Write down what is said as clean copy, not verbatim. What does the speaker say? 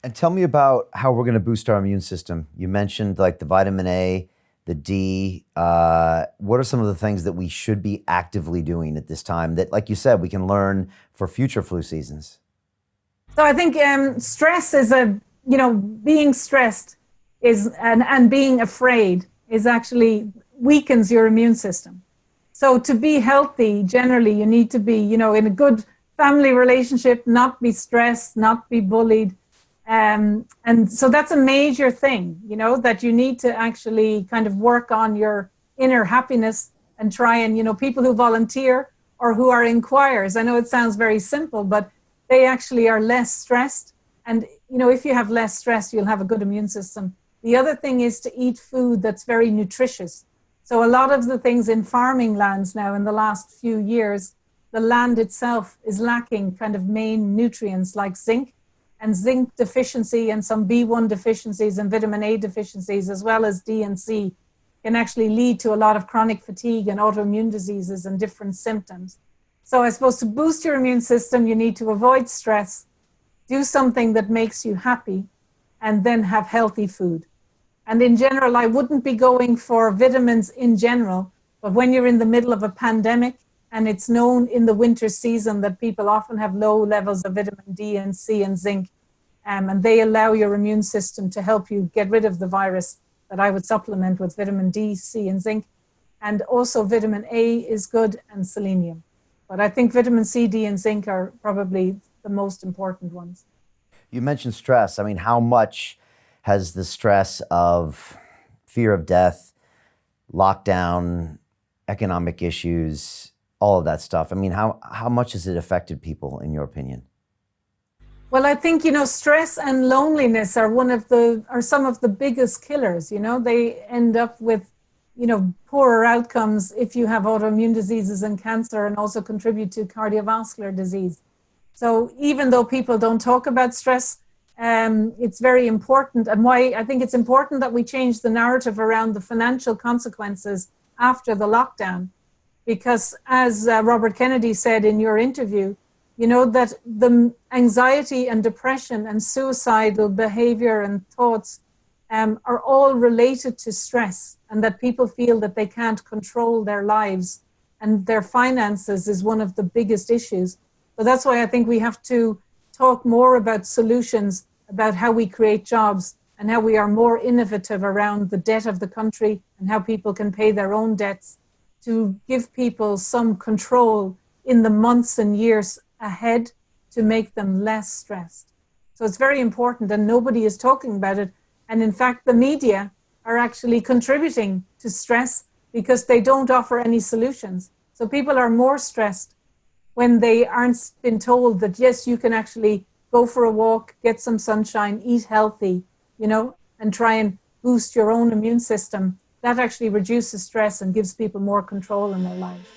And tell me about how we're going to boost our immune system. You mentioned like the vitamin A, the D. What are some of the things that we should be actively doing at this time that, like you said, we can learn for future flu seasons? So I think stress is being stressed and being afraid is actually weakens your immune system. So to be healthy, generally, you need to be, in a good family relationship, not be stressed, not be bullied. And so that's a major thing, that you need to actually kind of work on your inner happiness and try and, people who volunteer or who are in choirs. I know it sounds very simple, but they actually are less stressed. And, if you have less stress, you'll have a good immune system. The other thing is to eat food that's very nutritious. So a lot of the things in farming lands now in the last few years, the land itself is lacking kind of main nutrients like zinc, and zinc deficiency and some B1 deficiencies and vitamin A deficiencies, as well as D and C, can actually lead to a lot of chronic fatigue and autoimmune diseases and different symptoms. So I suppose to boost your immune system, you need to avoid stress, do something that makes you happy, and then have healthy food. And in general, I wouldn't be going for vitamins in general, but when you're in the middle of a pandemic, and it's known in the winter season that people often have low levels of vitamin D and C and zinc, and they allow your immune system to help you get rid of the virus, that I would supplement with vitamin D, C, and zinc. And also vitamin A is good, and selenium. But I think vitamin C, D, and zinc are probably the most important ones. You mentioned stress. I mean, how much has the stress of fear of death, lockdown, economic issues, all of that stuff, I mean, how much has it affected people, in your opinion? Well, I think, stress and loneliness are some of the biggest killers. They end up with, poorer outcomes if you have autoimmune diseases and cancer, and also contribute to cardiovascular disease. So even though people don't talk about stress, it's very important. And why I think it's important that we change the narrative around the financial consequences after the lockdown. Because as Robert Kennedy said in your interview, that the anxiety and depression and suicidal behavior and thoughts are all related to stress, and that people feel that they can't control their lives, and their finances is one of the biggest issues. So that's why I think we have to talk more about solutions, about how we create jobs and how we are more innovative around the debt of the country and how people can pay their own debts, to give people some control in the months and years ahead to make them less stressed. So it's very important, and nobody is talking about it. And in fact, the media are actually contributing to stress because they don't offer any solutions. So people are more stressed when they aren't been told that, yes, you can actually go for a walk, get some sunshine, eat healthy, and try and boost your own immune system. That actually reduces stress and gives people more control in their lives.